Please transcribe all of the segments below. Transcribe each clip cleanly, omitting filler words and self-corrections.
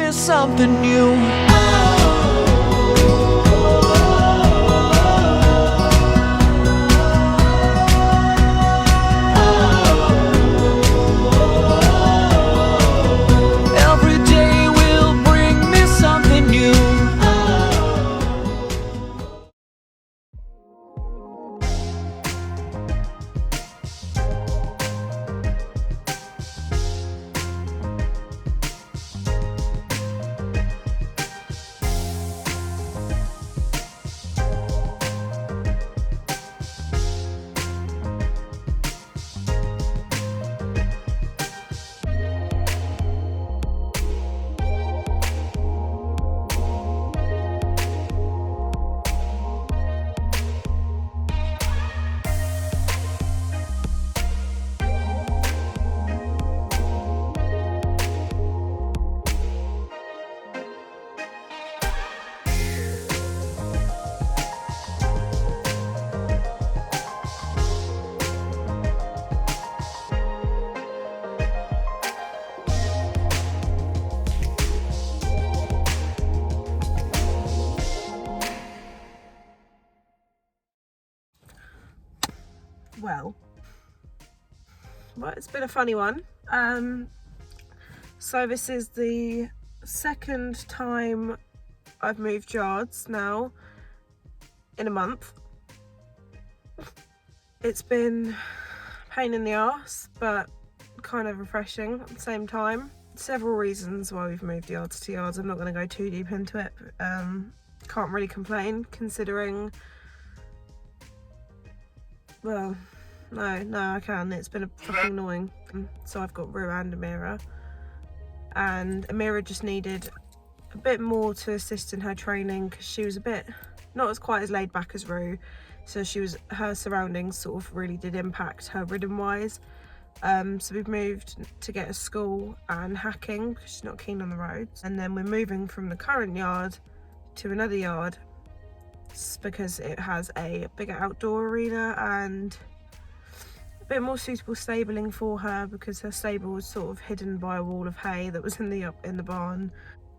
me something new. Every day will bring me something new. Well, it's been a funny one. So this is the second time I've moved yards now in a month. It's been a pain in the arse, but kind of refreshing at the same time. Several reasons why we've moved yards to yards. I'm not going to go too deep into it. Can't really complain considering, well, no, I can. It's been a fucking annoying. So I've got Rue and Amira. And Amira just needed a bit more to assist in her training because she was a bit, not as quite as laid back as Rue. So her surroundings sort of really did impact her rhythm wise. So we've moved to get a school and hacking because she's not keen on the roads. And then we're moving from the current yard to another yard because it has a bigger outdoor arena and a bit more suitable stabling for her because her stable was sort of hidden by a wall of hay that was in the barn.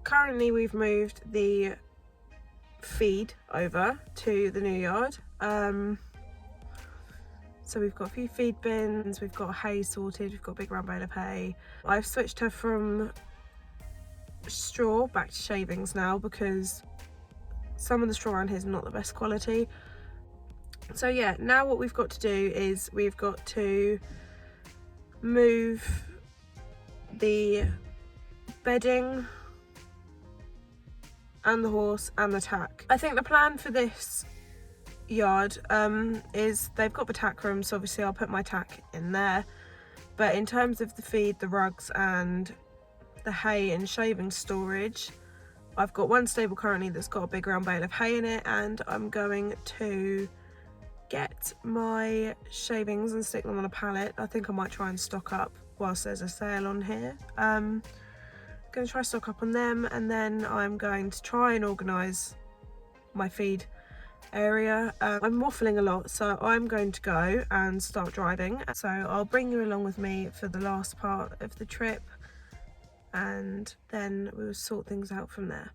Currently we've moved the feed over to the new yard. So we've got a few feed bins, we've got hay sorted, we've got a big round bale of hay. I've switched her from straw back to shavings now because some of the straw around here is not the best quality. So yeah, now what we've got to do is we've got to move the bedding and the horse and the tack. I think the plan for this yard is they've got the tack room, so obviously I'll put my tack in there. But in terms of the feed, the rugs and the hay and shaving storage, I've got one stable currently that's got a big round bale of hay in it, and I'm going to get my shavings and stick them on a pallet. I think I might try and stock up whilst there's a sale on here. I'm going to try stock up on them, and then I'm going to try and organise my feed area. I'm waffling a lot, so I'm going to go and start driving. So I'll bring you along with me for the last part of the trip, and then we'll sort things out from there.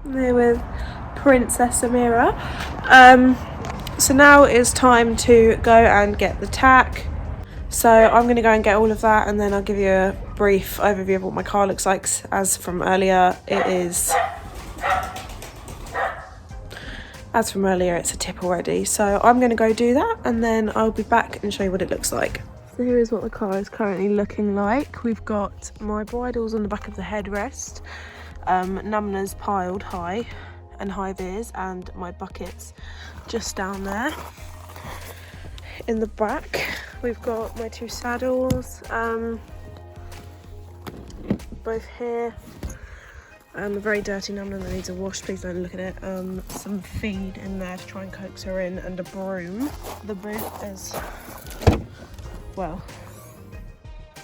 I'm here with Princess Amira. So now it's time to go and get the tack. So I'm going to go and get all of that, and then I'll give you a brief overview of what my car looks like. As from earlier, it's a tip already. So I'm going to go do that, and then I'll be back and show you what it looks like. So here is what the car is currently looking like. We've got my bridles on the back of the headrest, numbers piled high and high vis, and my buckets just down there. In the back we've got my two saddles, both here, a very dirty number that needs a wash, please don't look at it, some feed in there to try and coax her in, and a broom. The boot is, well,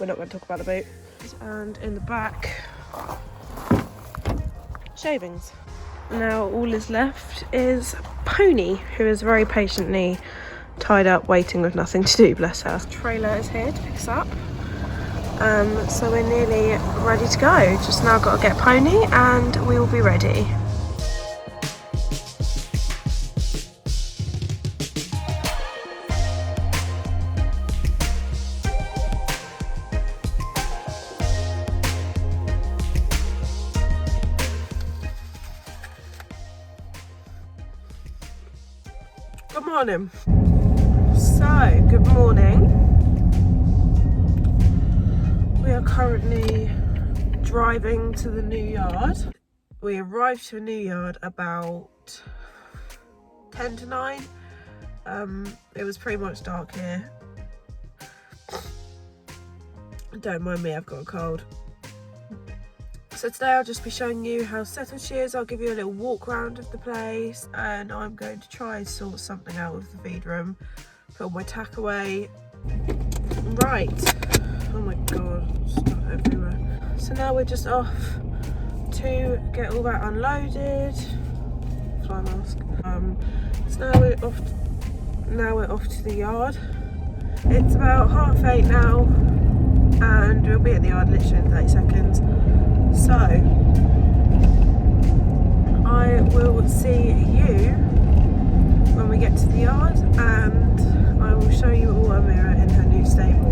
we're not going to talk about the boot. And in the back, shavings. Now all is left is Pony, who is very patiently tied up waiting with nothing to do, bless her. Trailer is here to pick us up. So we're nearly ready to go. Just now got to get Pony and we will be ready. Good morning. So, good morning. We are currently driving to the new yard. We arrived to a new yard about 10 to 9. It was pretty much dark here. Don't mind me, I've got a cold. So today I'll just be showing you how settled she is. I'll give you a little walk around of the place, and I'm going to try and sort something out with the feed room, put all my tack away. Right, oh my god, stuff everywhere. So now we're just off to get all that unloaded. Fly mask. So now we're off to the yard. It's about 8:30 now, and we'll be at the yard literally in 30 seconds. So, I will see you when we get to the yard, and I will show you all Amira in her new stable.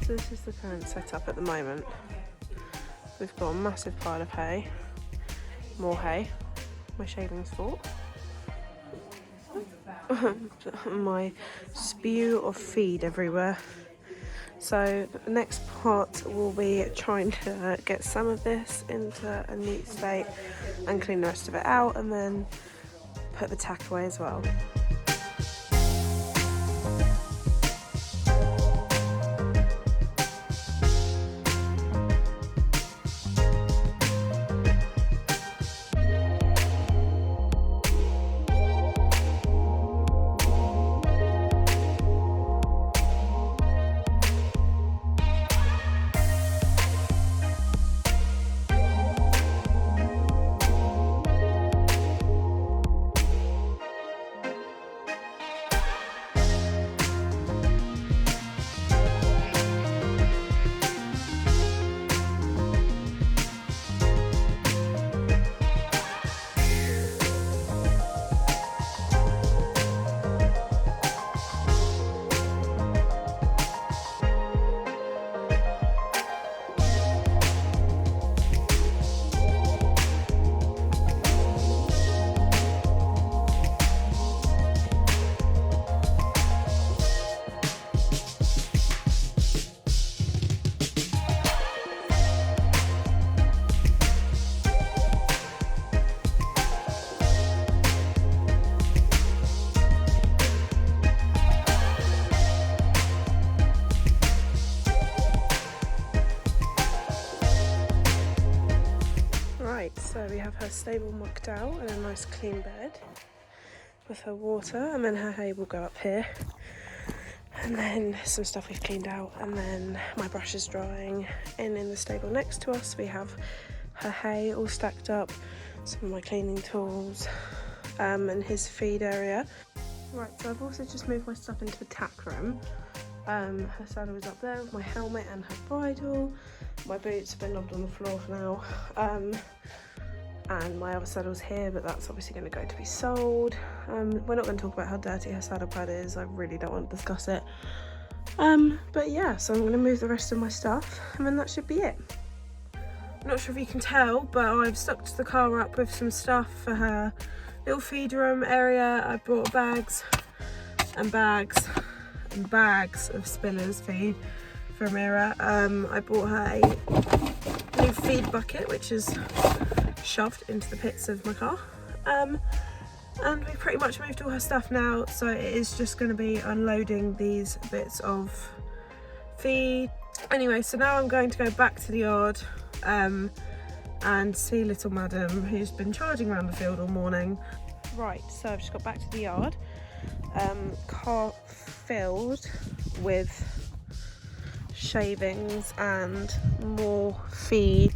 So this is the current setup at the moment. We've got a massive pile of hay, more hay, my shavings fork, my spew of feed everywhere. So the next part will be trying to get some of this into a neat state and clean the rest of it out, and then put the tack away as well. So we have her stable mucked out and a nice clean bed with her water, and then her hay will go up here, and then some stuff we've cleaned out, and then my brush is drying. And in the stable next to us we have her hay all stacked up, some of my cleaning tools, and his feed area. Right, so I've also just moved my stuff into the tack room. Her saddle is up there with my helmet and her bridle. My boots have been lobbed on the floor for now. And my other saddle's here, but that's obviously going to go to be sold. We're not going to talk about how dirty her saddle pad is. I really don't want to discuss it. But yeah, so I'm going to move the rest of my stuff, and then that should be it. I'm not sure if you can tell, but I've stocked the car up with some stuff for her little feed room area. I brought bags and bags and bags of Spiller's feed for Amira. I bought her a new feed bucket, which is shoved into the pits of my car. And we've pretty much moved all her stuff now, so it is just going to be unloading these bits of feed. Anyway, so now I'm going to go back to the yard and see little madam, who's been charging around the field all morning. Right, so I've just got back to the yard. Car filled with shavings and more feed.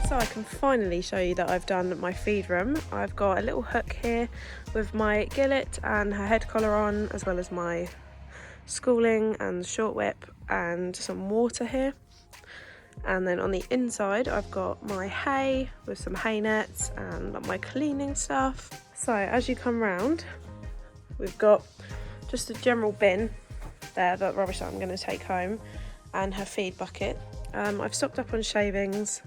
So I can finally show you that I've done my feed room. I've got a little hook here with my gillet and her head collar on, as well as my schooling and short whip and some water here. And then on the inside I've got my hay with some hay nets and my cleaning stuff. So as you come round, we've got just a general bin there, that rubbish that I'm going to take home, and her feed bucket. I've stocked up on shavings,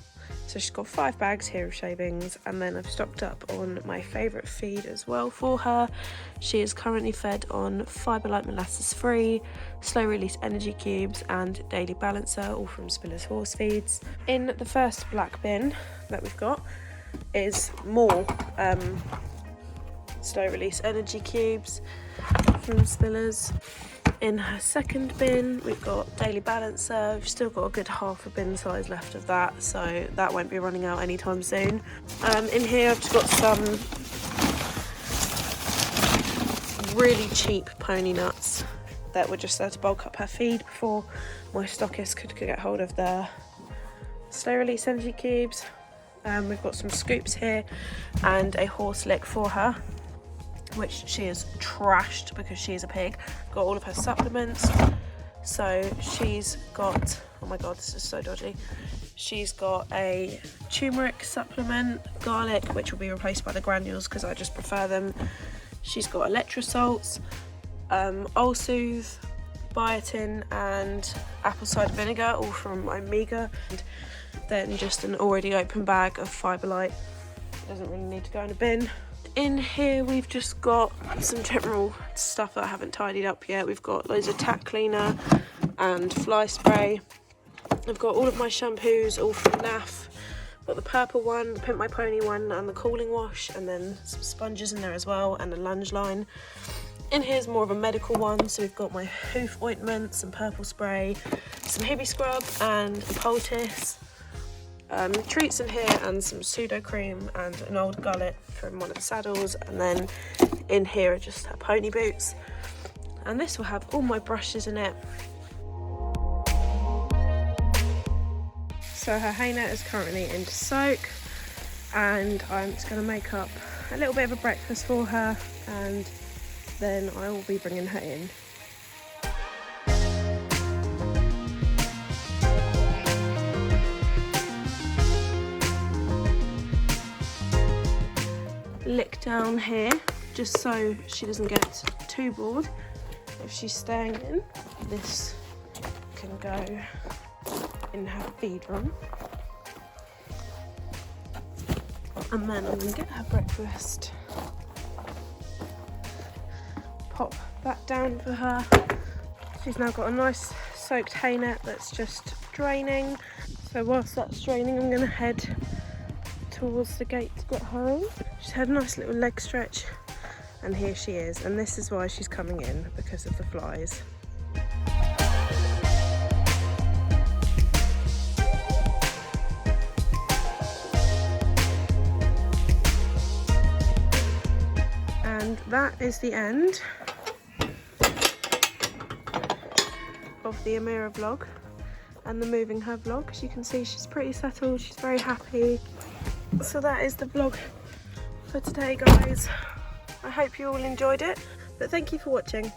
so she's got 5 bags here of shavings, and then I've stocked up on my favourite feed as well for her. She is currently fed on Fiberlight molasses free, slow release energy cubes and daily balancer, all from Spiller's horse feeds. In the first black bin that we've got is more slow release energy cubes from Spiller's. In her second bin we've got daily balancer. We've still got a good half a bin size left of that, so that won't be running out anytime soon. In here I've just got some really cheap pony nuts that were just there to bulk up her feed before my stockist could get hold of the slow release energy cubes. We've got some scoops here and a horse lick for her, which she is trashed because she is a pig. Got all of her supplements. So she's got, oh my god, this is so dodgy. She's got a turmeric supplement, garlic, which will be replaced by the granules because I just prefer them. She's got electrosalts, Ulsoothe, biotin and apple cider vinegar, all from Omega. And then just an already open bag of Fiberlight. Doesn't really need to go in a bin. In here we've just got some general stuff that I haven't tidied up yet. We've got loads of Tack cleaner and fly spray. I've got all of my shampoos, all from NAF. Got the purple one, the Pimp My Pony one and the cooling wash, and then some sponges in there as well, and a lunge line. In here's more of a medical one, so we've got my hoof ointment, some purple spray, some Hibby scrub and a poultice. Treats in here and some pseudo cream and an old gullet from one of the saddles, and then in here are just her pony boots, and this will have all my brushes in it. So her hay net is currently into soak, and I'm just going to make up a little bit of a breakfast for her, and then I will be bringing her in. Lick down here just so she doesn't get too bored if she's staying in. This can go in her feed room, and then I'm going to get her breakfast, pop that down for her. She's now got a nice soaked hay net that's just draining, so whilst that's draining I'm going to head towards the gate to get her in. She's had a nice little leg stretch, and here she is, and this is why she's coming in, because of the flies. And that is the end of the Amira vlog and the moving her vlog. As you can see, she's pretty settled, she's very happy. So that is the vlog for today, guys. I hope you all enjoyed it, but thank you for watching.